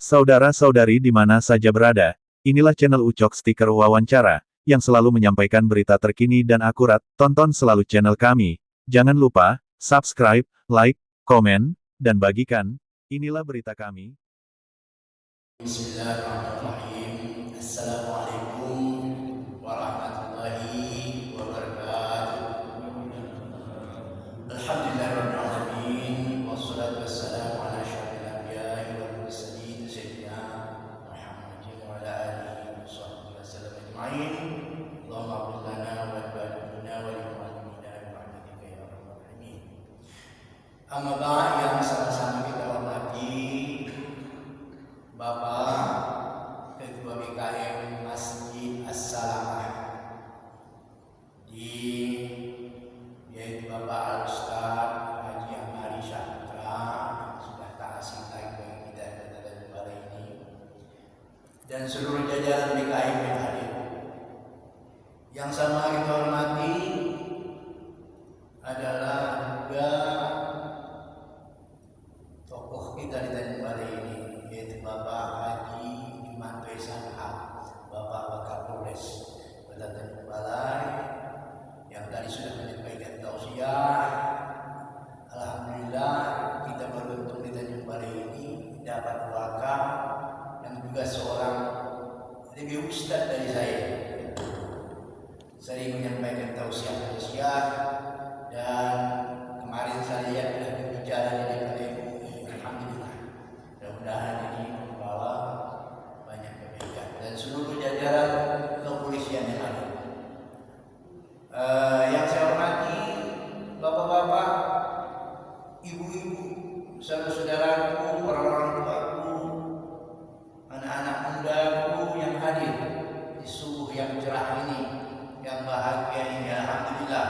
Saudara-saudari di mana saja berada, inilah channel Ucok Stiker Wawancara, yang selalu menyampaikan berita terkini dan akurat. Tonton selalu channel kami. Jangan lupa, subscribe, like, komen, dan bagikan. Inilah berita kami. Bismillahirrahmanirrahim. Assalamualaikum warahmatullahi wabarakatuh. Alhamdulillahirabbil alamin wassalatu wassalamu ala asyrofil anbiya'i wal mursalin sayyidina Muhammadin wa ala alihi washabbihi wasallam ajma'in. Allahumma ighfir lana wa liwalidina wa liwalidina bi rahmatika ya arhamar rahimin. Amma ba'd, yang sama-sama kita hormati Bapak Ketua BKM Masjid As-Salamah, yaitu Bapak Al-Ustaz Haji Amari Syahputra, sudah tak asing lagi bagi kita pada lembaga ini, dan seluruh jajaran BKM yang hadir. Yang sama kita hormati adalah juga tokoh kita di Tanjung Balai ini, yaitu Bapak Haji Jumanto SMH, Bapak Wakapolres Kota Tanjung Balai, yang tadi sudah menyampaikan tausiah. Alhamdulillah, kita beruntung di Tanjung Balai ini dapat wakaf yang juga seorang lebih ustaz dari saya, sering menyampaikan tausiah, dan kemarin saya sudah berbicara di DPD. Alhamdulillah, mudah-mudahan ini membawa banyak kebaikan, dan seluruh jajaran kepolisian yang ada. Yang saya hormati bapak-bapak, ibu-ibu, saudara-saudaraku, orang-orang tuaku, anak-anak mudaku yang hadir di subuh yang cerah ini, yang bahagia ini. Alhamdulillah,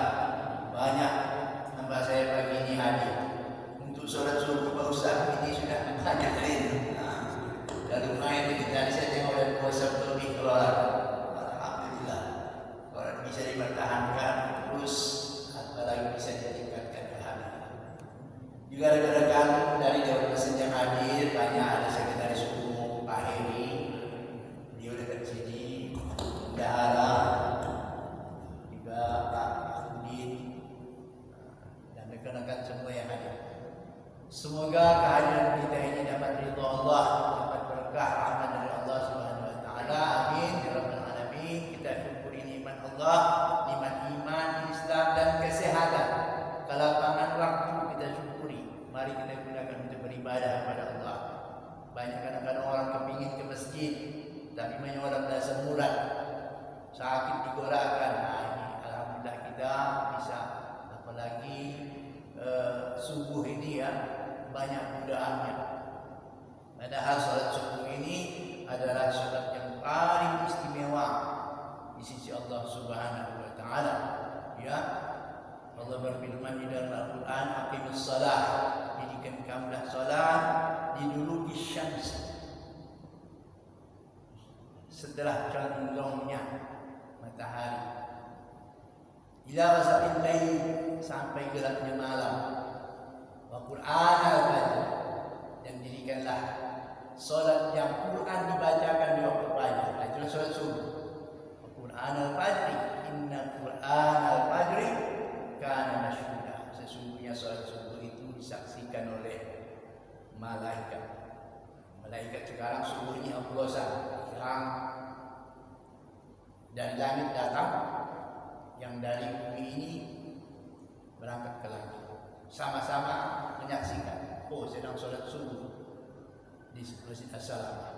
banyak hamba saya pagi ini hadir untuk sholat subuh. Pak Ustaz, ini sudah banyak ini. Dan lumayan kita saya tengok dan puasa lebih keluar. Alhamdulillah, kalau bisa dipertahankan terus, apalagi bisa ditingkatkan. Alhamdulillah. Juga rekan-rekan dari Dewan Masjid yang hadir, banyak. Ada sekretaris umum Pak Heri, beliau dekat sini, bendahara, juga Pak Udin, dan rekan-rekan semua yang hadir. Semoga kehadiran kita ini dapat ridho Allah, dapat berkah rahmat dari Allah Subhanahu wa taala. Amin ya rabbal alamin. Kita syukuri nikmat Allah, nikmat iman, Islam, dan kesehatan. Kelapangan waktu kita syukuri. Mari kita gunakan untuk beribadah kepada Allah. Banyak kadang-kadang orang kepingin ke masjid, tapi menyolat dasar murad, sakit digorakan. Nah, ini alhamdulillah kita bisa, apalagi subuh ini ya, banyak mudahannya. Padahal salat subuh ini adalah salat yang paling istimewa di sisi Allah Subhanahu wa taala. Ya, Allah berfirman di dalam Al-Qur'an, "Aqimus shalah", dirikan kamulah salat liduluki syams, setelah condongnya matahari, ila ghasaqil lail, sampai gelapnya malam, wa Qur'an al-fajr, dan dirikanlah salat yang Quran dibacakan di waktu fajar. Itu salat subuh. Wa Qur'an al-fajr, inna Qur'an al-fajr kana mashhuda. Sesungguhnya salat subuh itu disaksikan oleh malaikat. Malaikat sekarang subuhnya oplosan, yang dari langit datang, yang dari bumi ini berangkat ke langit, sama-sama menyaksikan. Oh, sedang sholat subuh di Masjid As-Salamah.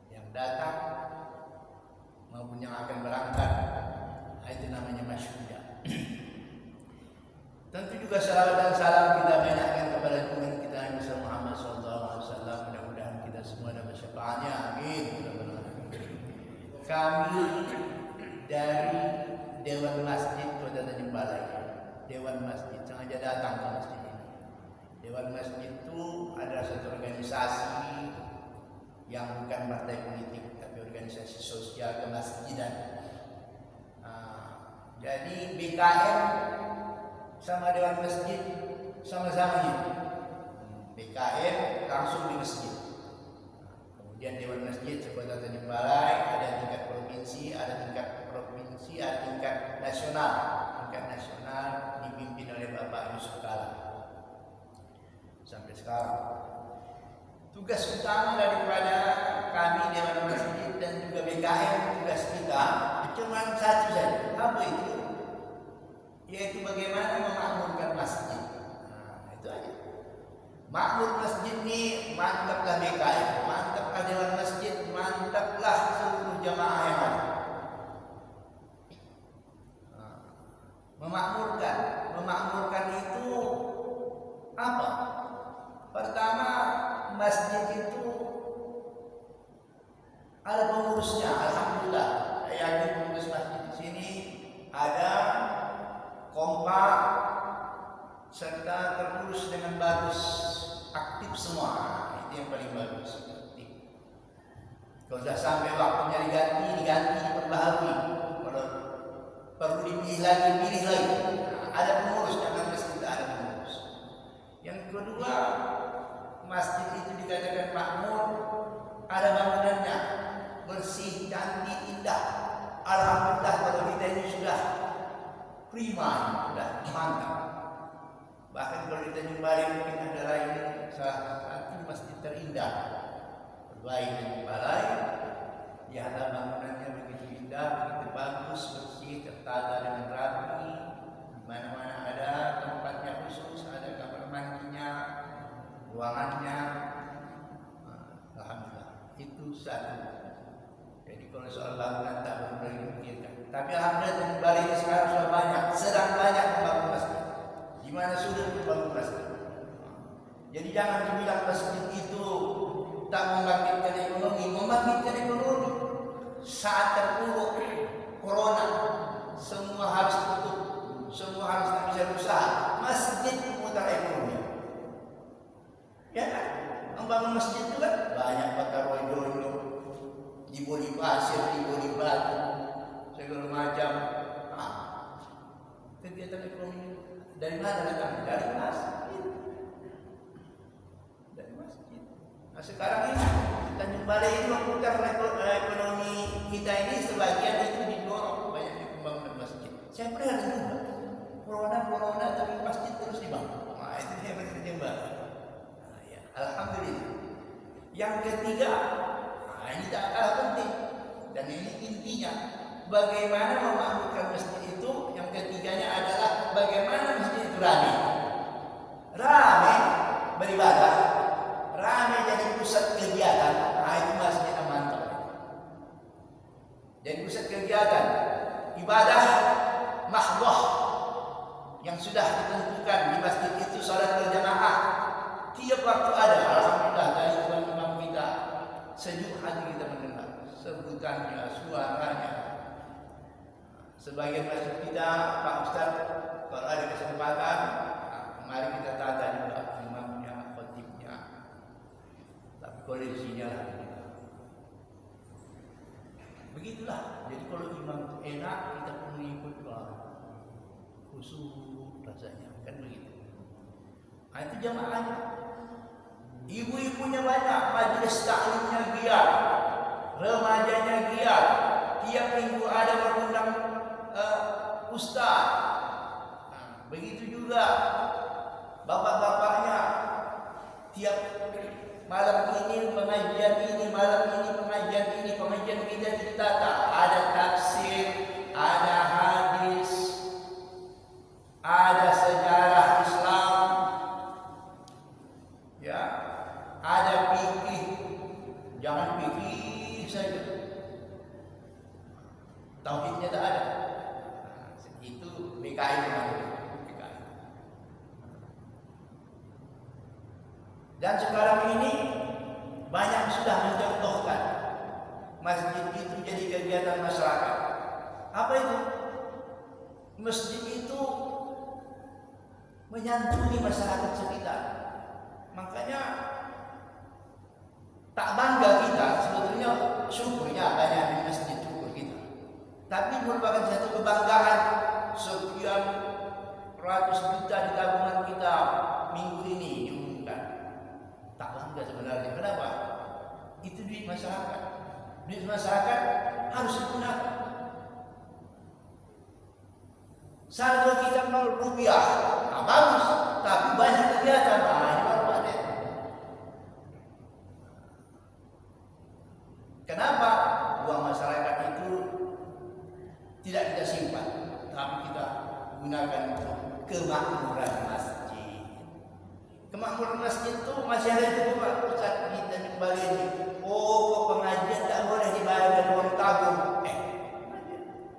Yang datang maupun yang akan berangkat, itu namanya masyhuda. Tentu juga salawat dan salam kita banyakkan kepada junjungan kita Nabi Muhammad SAW. Mudah-mudahan kita semua dapat syafaatnya. Amin. Kami dari Dewan Masjid Kota Tanjung Balai, Dewan Masjid, sengaja datang ke masjid ini. Dewan Masjid itu adalah satu organisasi yang bukan partai politik, tapi organisasi sosial kemasjidan. Jadi BKM sama Dewan Masjid sama-sama ini. BKM langsung di masjid. sekarang. Tugas utama daripada kami Dewan Masjid dan juga BKM, tugas kita cuma satu saja. Apa itu? Yaitu bagaimana memakmurkan masjid. Nah, itu aja. Makmur masjid ini mantaplah BKM, mantaplah Dewan Masjid, mantaplah seluruh jamaah yang ada. Memakmurkan itu apa? Pertama, masjid itu ada pengurusnya. Alhamdulillah, saya yakin pengurus masjid di sini ada kompak serta terurus dengan bagus, aktif semua. Itu yang paling bagus. Aktif. Kalau sudah sampai waktunya diganti, diperbaharui. Kalau perlu dipilih lagi, pilih lagi. Ada pengurus, jangan masjid ada pengurus. Yang kedua, masjid itu dikatakan makmur, ada bangunannya, bersih, cantik, indah. Alhamdulillah kalau kita ini sudah prima, sudah mantap. Bahkan kalau kita jumpai mungkin ada lain salah satu masjid terindah, terbaik di balai. Di hadapan bangunannya begitu indah, begitu bagus, bersih, tertata dengan rapi. Di mana-mana ada tempatnya khusus, ada kamar mandinya, ruangannya. Alhamdulillah, itu satu. Jadi kalau soal bangunan tak perlu dipikirkan. Tapi alhamdulillah di Bali ini sekarang sudah banyak, sedang banyak membangun masjid. Di mana sudah membangun masjid. Jadi jangan dibilang masjid itu tak membangkitkan ekonomi, membangkitkan ekonomi. Saat terpuruk corona, semua harus tutup, semua harus tak bisa berusaha. Masjid memutar ekonomi. Ya kan? Membangun masjid itu kan banyak bakar rojo, dibodi pasir, dibodi batu, segala macam. Kegiatan ekonomi dari mana datang? Dari masjid. Dari masjid. Nah sekarang ini Tanjung Balai ini memutar ekonomi kita ini, sebagian itu didorong banyaknya pembangunan masjid. Saya pernah juga corona tapi masjid terus dibangun. Nah itu saya berterima kasih. Alhamdulillah. Yang ketiga, ini tak kalah penting dan ini intinya, bagaimana memakmurkan masjid itu. Yang ketiganya adalah bagaimana masjid itu ramai beribadah, ramai jadi pusat kegiatan. Nah itu masjid yang mantap. Jadi pusat kegiatan ibadah mahdhah yang sudah ditentukan di masjid itu, salat berjamaah tiap waktu ada. Alhamdulillah dari imam kita sejuk hati kita mendengar sebutannya, suaranya. Sebagian masjid kita, Pak Ustaz, kalau ada kesempatan, mari kita tata juga imamnya, khotibnya. Tapi kondisinya lah. Begitulah. Jadi kalau imam itu enak, kita pun ikut khusyuk rasanya, kan begitu. Nah, itu jamaahnya. Ibu-ibunya banyak, majelis taklimnya giat, remajanya giat. Tiap minggu ada mengundang ustaz. Nah, begitu juga bapak-bapaknya. Tiap malam ini pengajian ini, malam ini pengajian ini, pengajian kita ditata. Ada tafsir, ada hadis, ada sejarah Islam, ya, ada fikih. Jangan fikih saja, tauhidnya tak ada. Itu BKI namanya. Dan sekarang ini banyak sudah mencontohkan masjid itu jadi kegiatan masyarakat. Apa itu? Masjid itu menyantuni masyarakat sekitar. Makanya tak bangga kita, sebetulnya syukurnya banyak di masjid, syukur kita. Tapi merupakan satu kebanggaan, sekian ratus juta di tabungan kita minggu ini diumumkan. Tak bangga sebenarnya. Kenapa? Itu duit masyarakat. Duit masyarakat harus digunakan. Saldo kita 0 rupiah, nah, bagus. Tapi banyak kegiatan, nah, ini baru ada. Kenapa? Uang masyarakat itu tidak kita simpan, tapi kita gunakan untuk kemakmuran masjid. Kemakmuran masjid itu masih ada juga Pak Ustaz kita kembali ini. Oh, kok pengajian tak boleh dibayar dari uang tabung?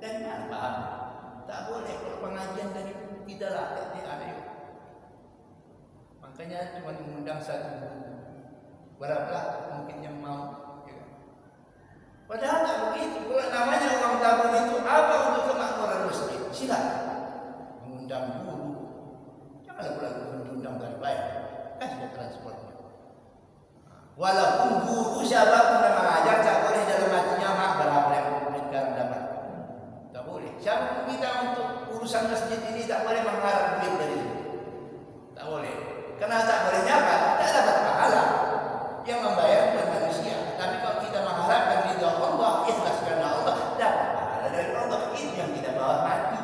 Dari mana paham? Tak boleh kalau pengajian dari kita lah, ada yuk. Makanya cuma mengundang satu buku. Berapa mungkin yang mau? Ya. Padahal tak begitu. Kalau namanya uang tabung itu apa untuk kemakmuran masjid? Silakan mengundang guru. Janganlah pula mengundang dari bayar. Kan sudah transportnya. Walaupun guru siapapun yang mengajar tak boleh dalam hatinya mak berapa yang memberikan dapat. Tak boleh. Siapapun kita untuk urusan masjid ini tak boleh mengharap duit dari itu. Tak boleh. Karena tak bolehnya apa? Tak dapat pahala. Yang membayar bukan manusia. Tapi kalau kita mengharapkan ridha Allah, ikhlas karena Allah, dapat pahala dari Allah. Itu yang kita bawa hati.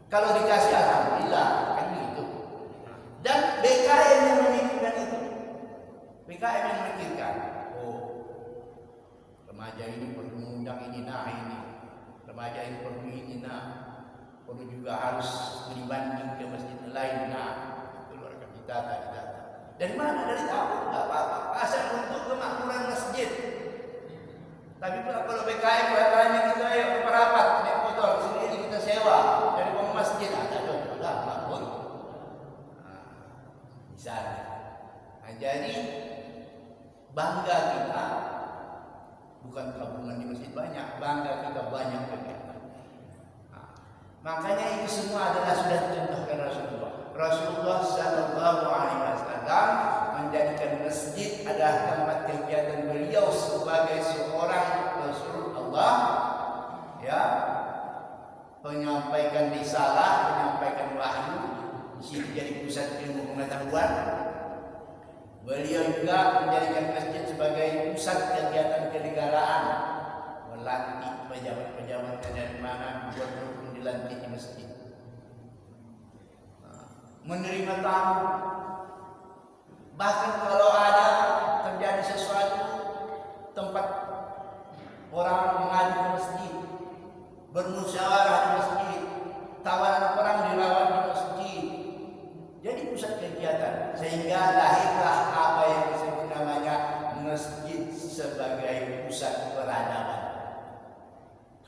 Kalau dikasih alhamdulillah, kan gitu. Dan BKM yang memikirkan itu. BKM yang memikirkan. Oh, remaja ini perlu mengundang ini, nah ini. Remaja ini perlu ini, nah. Perlu juga harus dibanding ke masjid lain, nah. Keluarga kita. Dari mana? Dari tabung, tak apa-apa. Asal untuk kemakmuran masjid. Tapi kalau BKM katanya kita ayo merapat naik motor sendiri kita sewa dari uang masjid, ada cocok lah, makmur. Misalnya. Nah, jadi bangga kita bukan tabungan di masjid banyak, bangga kita banyak kegiatan. Makanya ini semua adalah sudah dicontohkan Rasulullah. Rasulullah Sallallahu Alaihi Wasallam menjadikan masjid adalah tempat kegiatan beliau sebagai seorang Rasul Allah, ya, menyampaikan risalah, menyampaikan wahyu, di situ jadi pusat ilmu pengetahuan. Beliau juga menjadikan masjid sebagai pusat kegiatan kenegaraan, melantik pejabat-pejabat dari mana gubernur dilantik di masjid. Menerima tamu, bahkan kalau ada terjadi sesuatu tempat orang mengadu ke masjid, bermusyawarah di masjid, tawanan perang dilawan di masjid, jadi pusat kegiatan sehingga lahirlah apa yang disebut namanya masjid sebagai pusat peradaban.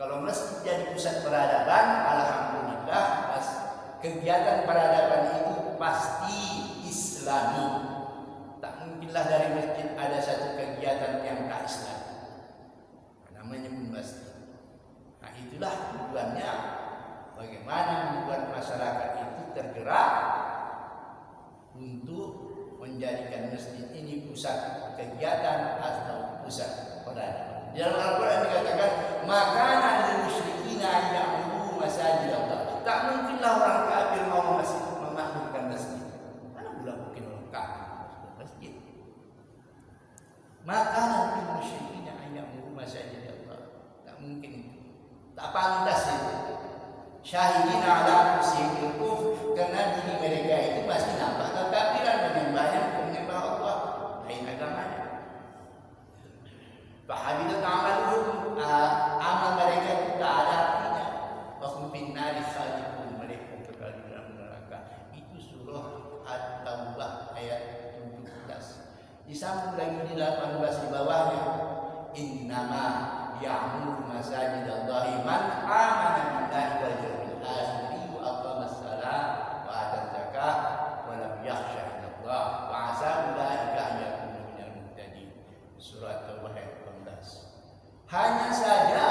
Kalau masjid jadi pusat peradaban, alhamdulillah kegiatan peradaban itu pasti Islami. Tak mungkinlah dari masjid ada satu kegiatan yang tak Islami. Namanya masjid. Nah, itulah tujuannya. Bagaimana membuat masyarakat itu tergerak untuk menjadikan masjid ini pusat kegiatan atau pusat peradaban. Di dalam Al-Quran dikatakan, makanan lil musyrikina ya'muru masajid Allah. Tak mungkinlah orang kafir mau memakmurkan masjid. Mana pula mungkin orang kafir masjid? Makanan lil musyrikina ya'muru masajid Allah. Tak mungkin itu. Tak pantas itu. Syahidina ala anfusihim kufr, karena diri mereka itu masih nampak kekafiran menyembah Allah lain agamanya. Fahabidat amaluhum, amal mereka itu tak ada artinya. Wahum finnari khalidun, mereka kekal di dalam neraka. Itu surah At-Taubah ayat 17. Disambung lagi di 18 di bawahnya, innama ya'muru masajidallahi man amana billahi wal yawmil akhir wa aqama as-salat wa ata az-zakah wa lam yakhsha illallah wa asa ulaika an yakunu minal muhtadin. Surah Taubah ayat 18. Hanya saja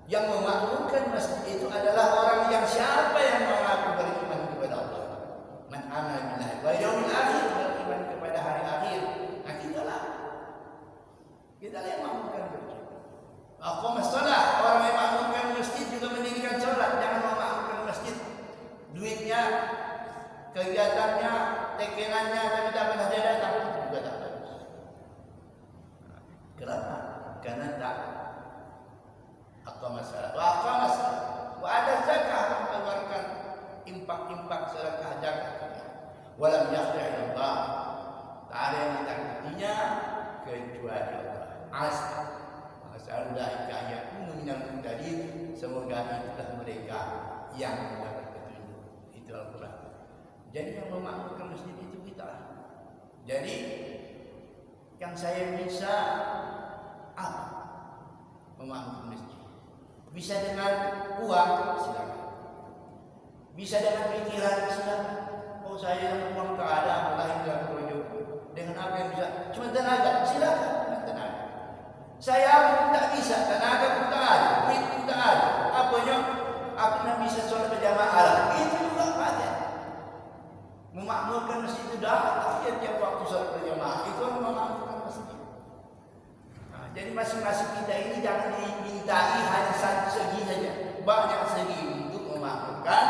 yang memakmurkan masjid itu adalah orang yang siapa yang mengaku beriman kepada Allah. Man amana billahi wal yawmil akhir, beriman kepada hari akhir. Nah, kita yang memakmurkan masjid. Aqamah shalah, orang yang memakmurkan masjid juga mendirikan yang mendapat petunjuk. Itu Al-Quran. Jadi yang memakmurkan masjid itu kita. Jadi yang saya bisa apa? Memakmurkan masjid. Bisa dengan uang, silakan. Bisa dengan pikiran, silakan. Oh saya uang tak ada, apalagi dalam proyek. Dengan apa yang bisa? Cuma tenaga, silakan dengan tenaga. Saya pun tak bisa, tenaga pun tak ada, duit pun tak ada. Apanya? Aku tak bisa sholat berjamaah. Itu juga ada. Memakmurkan masjid itu dah. Tiap waktu sholat berjamaah itu memakmurkan masjid. Nah, jadi masing-masing kita ini jangan dimintai hanya satu segi saja, banyak segi untuk memakmurkan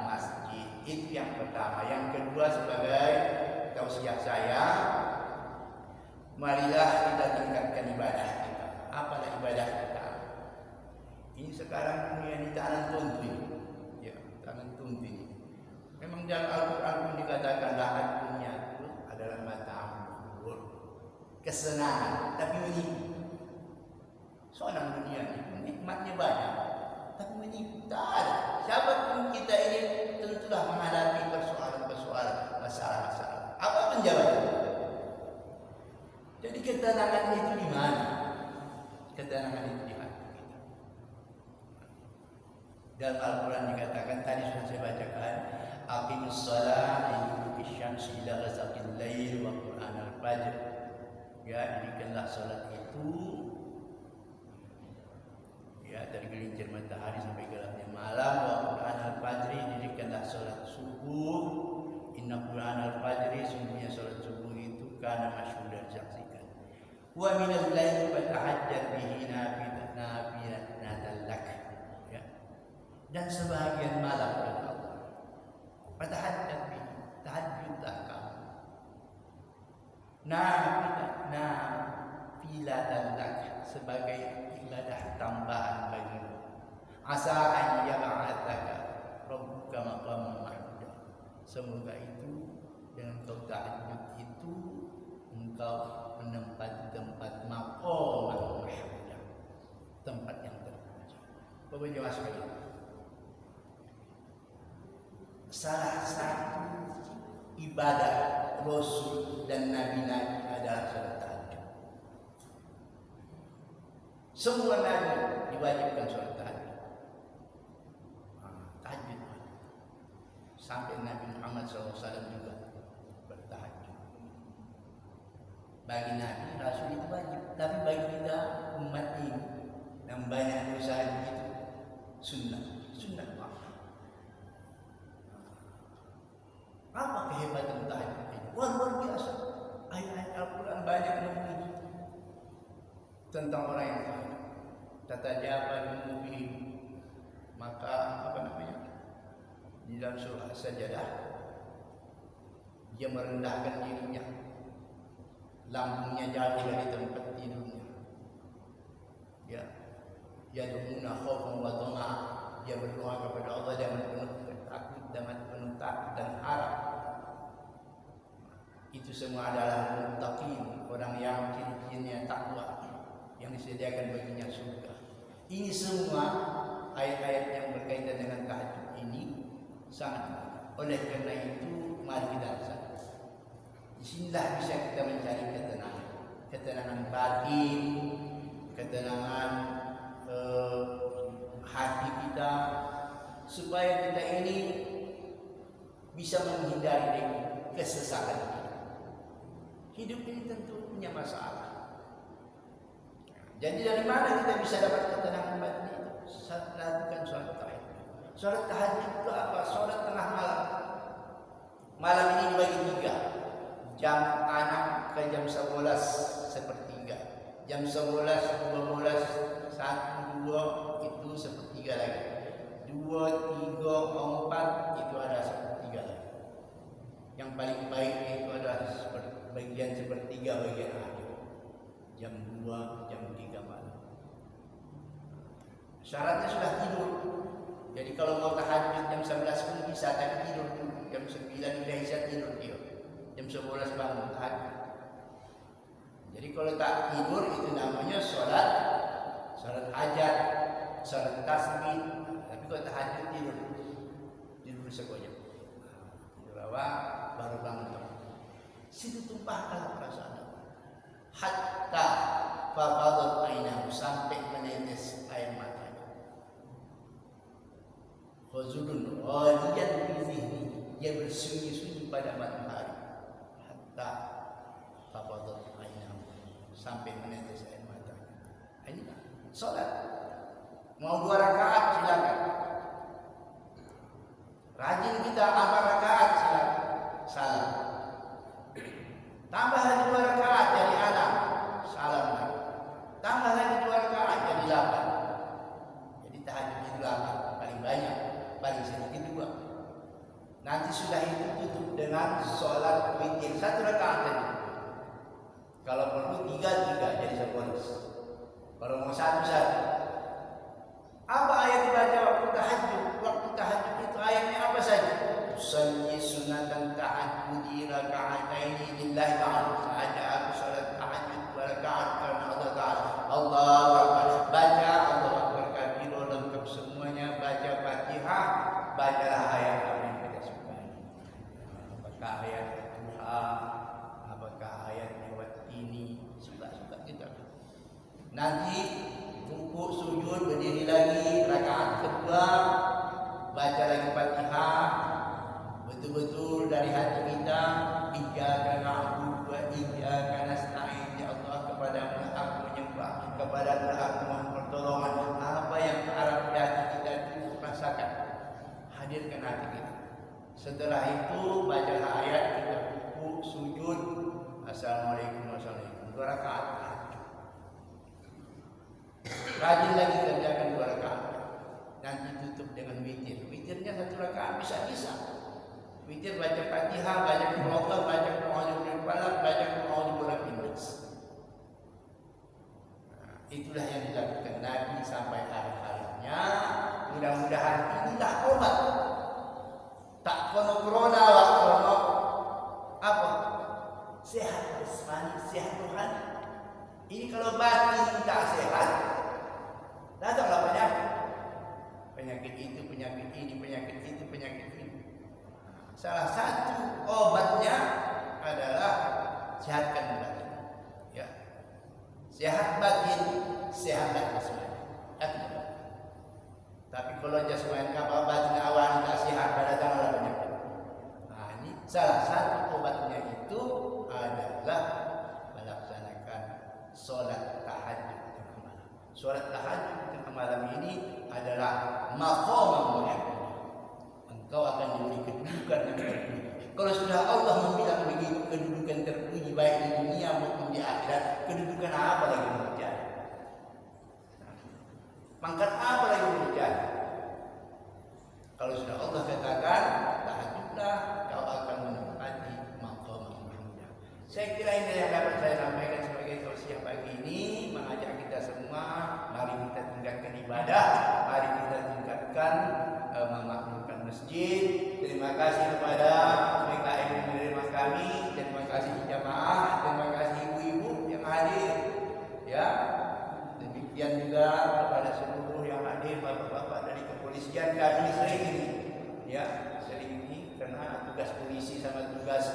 masjid. Itu yang pertama. Yang kedua sebagai tausiah saya, marilah kita tingkatkan ibadah kita. Apalah ibadah kita? Ini sekarang dunia ini tangan tuntu ini. Ya, tangan tuntu ini. Memang dalam Al-Quran pun dikatakan lahat dunia itu adalah mata amur, kesenangan, tapi menipu. Seorang dunia ini nikmatnya banyak, tapi menipu tak ada. Siapapun kita ini tentulah menghadapi persoalan-persoalan, masalah-masalah. Apa penjawabnya? Jadi ketenangan itu di mana? Ketenangan itu di hati kita. Dalam Al-Quran dikatakan, tadi sudah saya bacakan, aqimus shalah liduluki syamsi ila ghasaqil lail wa qur'an al-fajr. Ya, dirikanlah salat itu ya dari gelincir matahari sampai gelapnya malam. Wa qur'an al-fajr, dirikanlah salat subuh. Inna qur'an al-fajr, sungguhnya salat subuh itu kana masyhudan, disaksikan. Wa minal laili fatahajjat bihi nafilatan lak. Ya. Dan sebahagian malam kata Allah, fatahajjat bihi, tahajudlah kamu. Nafilatan lak, sebagai ibadah tambahan bagimu. Asa an yab'atsaka rabbuka maqaman mahmuda. Semoga itu dengan kau tahajud itu engkau menempati tempat maqaman mahmuda, tempat yang terpuji. Bapak jemaah sekalian, salah satu ibadah Rasul dan Nabi-Nabi adalah salat tahajud. Semua Nabi diwajibkan salat tahajud. Tahajud. Sampai Nabi Muhammad SAW juga bertahajud. Bagi Nabi, Rasul itu wajib. Tapi bagi kita umat ini yang banyak dosa itu sunnah. Sunnah apa kehebatan tahajud ini? Luar biasa. Ayat-ayat Al-Quran banyak memuji tentang orang yang tahajud. Tatajaba junubi, maka apa namanya? Di dalam surah As-Sajdah, dia merendahkan dirinya, lambungnya jauh dari tempat tidurnya. Ya, yad'una khaufan wa tama'an, dia berdoa kepada Allah dengan penuh takut, dengan penuh takut dan harap. Itu semua adalah muttaqin, orang yang ciri-cirinya takwa, yang disediakan baginya surga. Ini semua ayat-ayat yang berkaitan dengan tahajud ini sangat banyak. Oleh karena itu, mari kita bersama. Di sinilah bisa kita mencari ketenangan, ketenangan batin, ketenangan hati kita, supaya kita ini bisa menghindari dari kesesatan. Hidup ini tentu punya masalah. Jadi dari mana kita bisa dapat ketenangan batin itu? Lakukan sholat tahajud. Sholat tahajud itu apa? Sholat tengah malam. Malam ini dibagi 3. Jam 6 ke jam 11 sepertiga. Jam 11, 12, 1, 2 itu sepertiga lagi. 2, 3, 4 itu ada sepertiga lagi. Yang paling baik itu adalah bagian sepertiga bagian akhir. Jam 2, jam 3 malam. Syaratnya sudah tidur. Jadi kalau mau tahajud jam 11 pun bisa, tapi tidur dulu. Jam 9 udah bisa tidur dia. Jam 11 bangun tahajud. Jadi kalau tak tidur itu namanya sholat hajat, sholat tasbih. Tapi kalau tahajud tidur. sekolah. Rawa baru bangun. Situ tumpahkan perasaan. Hatta fafadat ainahu, sampai menetes air matanya. Khuzulun ghaliyan fi zihni, dia bersunyi-sunyi pada malam hari. Hatta fafadat ainahu, sampai menetes air matanya. Ini salat. Mau 2 rakaat silakan. Rajin kita 4 rakaat silakan. Salam. Tambah lagi 2 rakaat dari alam. Salam lagi. Tambah lagi 2 rakaat jadi 8. Jadi tahajud itu 8. Paling banyak. Paling sedikit 2. Nanti sudah itu tutup dengan sholat witir 1 rakaat tadi. Kalau perlu 3 jadi sepolis. Kalau mau 1. Apa ayat dibaca waktu tahajud? Waktu tahajud itu ayatnya apa saja? Usalli sunatan tahajudi raka'ataini lillahi ta'ala. Ada aku salat tahajud 2 rakaat karena Allah Ta'ala. Allahu Akbar. Baca Allahu Akbar kabiro, lengkap semuanya. Baca Fatihah. Bacalah ayat yang kita sukai. Apakah ayat Tuhan? Apakah ayat Watini? Suka-suka kita. Nanti rukuk, sujud, berdiri lagi, rakaat kedua, baca lagi Fatihah, betul-betul dari hati kita, iyyaka na'budu wa iyyaka nasta'in, ya Allah, kepadamu aku menyembah, kepadamu aku mohon pertolongan. Apa yang harap di hati kita itu rasakan, hadirkan hati kita. Setelah itu baca ayat, kita rukuk, sujud, assalamualaikum warahmatullahi wabarakatuh, 2 rakaat. Rajin lagi kerjakan 2 rakaat. Nanti tutup dengan witir. Witirnya 1 rakaat bisa-bisa. Witir baca Fatihah, baca Qur'an, baca Qur'an Falaq, baca Qur'an Nas. Itulah yang dilakukan Nabi sampai akhir-akhirnya. Mudah-mudahan inilah obat. Tak kono corona wa kono apa? Sehat jasmani, sehat rohani. Ini kalau batin tak sehat, datanglah penyakit. Penyakit itu, penyakit ini, penyakit itu, penyakit ini. Salah satu obatnya adalah sehatkan batin. Ya. Sehat batin, sehatlah jasmani. Tapi kalau jasmani kapal batin awal tak sehat, datanglah penyakit. Nah, ini salah satu obatnya itu adalah solat tahajud tengah malam. Solat tahajud tengah malam ini adalah maqam mulia. Engkau akan diberi kedudukan yang terpuji. Kalau sudah Allah membilang begitu, kedudukan terpuji baik di dunia maupun di akhirat, kedudukan apa lagi mau dicari? Pangkat apa lagi mau dicari? Kalau sudah Allah katakan tahajudlah, kau akan menempati maqam mulia. Saya kira ini yang dapat saya sampaikan sebagai tausiah pagi ini, mengajak kita semua, mari kita tingkatkan ibadah, mari kita tingkatkan memakmurkan masjid. Terima kasih kepada mereka yang menerima kami, terima kasih jamaah, terima kasih ibu-ibu yang hadir. Ya, demikian juga kepada seluruh yang hadir, bapak-bapak dari kepolisian. Kami sering ini, ya, sering ini karena tugas polisi sama tugas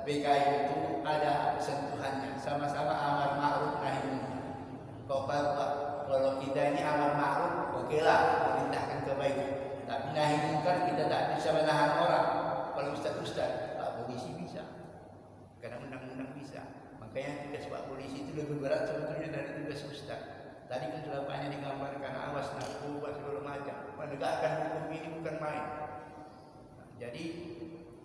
BKI itu ada sentuhannya, sama-sama amar ma'ruf nahi munkar. Kalau kita ini amar ma'ruf, okelah perintahkan kebaikan. Tapi nahi munkar kita tak bisa menahan orang. Kalau ustaz-ustaz, Pak polisi bisa, karena undang-undang bisa. Makanya tugas Pak polisi itu lebih berat sebetulnya dari tugas ustaz. Tadi kan sudah banyak digambarkan, awas narkoba segala macam. Menegakkan hukum ini bukan main. Jadi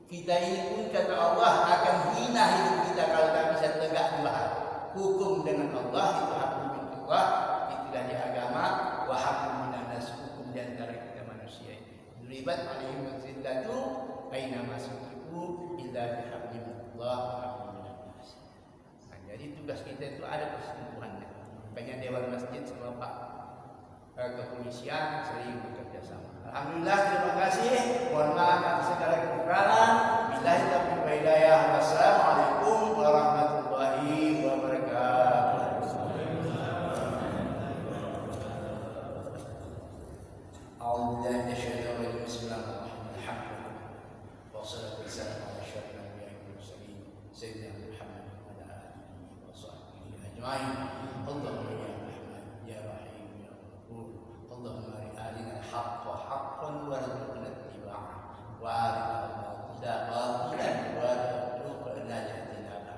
kita ini pun kata Allah akan hina hidup kita kalau tak bisa tegak 2 hal. Hukum dengan Allah itu hablum min Allah, itulah di agama, wa hablum minan nas, hukum di antara kita manusia ini. Duribat alaihim zillatu aina masuku illa bihablin Allah wa hablum minan nas. Nah, jadi tugas kita itu ada persentuhannya. Makanya Dewan Masjid sama Pak kepolisian sering bekerja sama. Alhamdulillah, terima kasih. Mohon maaf atas segala kekurangan. Billahi taufiq wal hidayah. Wassalamualaikum warahmatullahi wabarakatuh. A'udzu billahi minasyaitonir rajim. Bismillahirrahmanirrahim. أجمعين. اللهم يا رحمن يا رحيم يا غفور، اللهم أرنا الحق حقا وارزقنا اتباعه، وأرنا الباطل باطلا وارزقنا اجتنابه.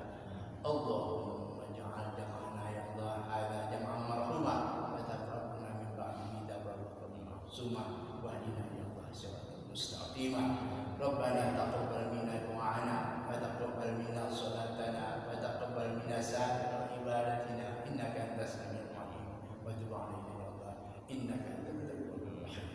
اللهم اجعل جمعنا يا الله هذا جمعا مرحوما، وتفرقنا من بعده تفرقا معصوما، واهدنا يا الله صراطا مستقيما. ربنا تقبل منا دعاءنا، وتقبل منا صلاتنا، وتقبل منا سائر عبادتنا، انك انت السميع العليم، وتب علينا يا الله انك انت التواب الرحيم.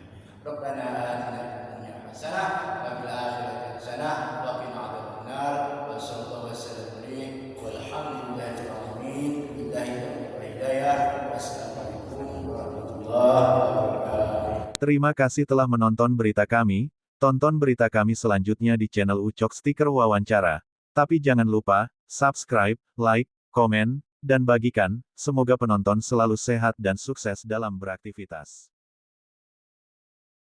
ربنا اتنا في الدنيا حسنه وفي الاخره حسنه وقنا عذاب النار، وصلى الله وسلم عليه، والحمد لله رب العالمين، بالله والهدايه، والسلام عليكم ورحمه الله وبركاته. Terima kasih telah menonton berita kami. Tonton berita kami selanjutnya di channel Ucok Stiker Wawancara. Tapi jangan lupa, subscribe, like, komen, dan bagikan. Semoga penonton selalu sehat dan sukses dalam beraktivitas.